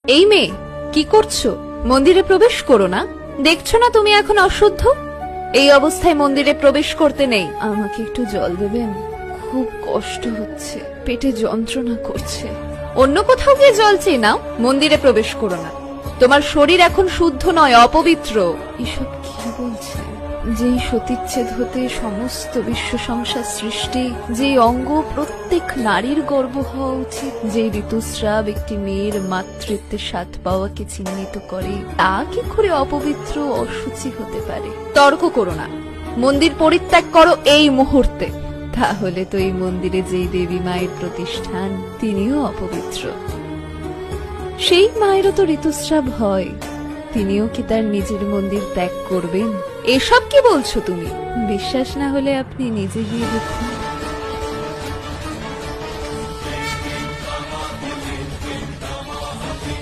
এই মেয়ে, কি করছো? মন্দিরে প্রবেশ করো না। দেখছো না তুমি এখন অশুদ্ধ? এই অবস্থায় মন্দিরে প্রবেশ করতে নেই। আমাকে একটু জল দেবেন? খুব কষ্ট হচ্ছে, পেটে যন্ত্রণা করছে। অন্য কোথাও গিয়ে জল চেয়ে নাও, মন্দিরে প্রবেশ করো না। তোমার শরীর এখন শুদ্ধ নয়, অপবিত্র। এসব কি বলছে? যেই সতীচ্ছেদ হতে সমস্ত বিশ্ব সংসার সৃষ্টি, যেই অঙ্গ প্রত্যেক নারীর গর্ব হওয়া উচিত, যে ঋতুস্রাব একটি মেয়ের মাতৃত্বের স্বাদ পাওয়াকে চিহ্নিত করে, তা কি করে অপবিত্র অসুচি হতে পারে? তর্ক করো না, মন্দির পরিত্যাগ করো এই মুহূর্তে। তাহলে তো এই মন্দিরে যেই দেবী মায়ের প্রতিষ্ঠান, তিনিও অপবিত্র। সেই মায়েরও তো ঋতুস্রাব হয়, তিনিও কি তার নিজের মন্দির ত্যাগ করবেন? এসব কি বলছো তুমি? বিশ্বাস না হলে আপনি নিজে গিয়ে দেখুন।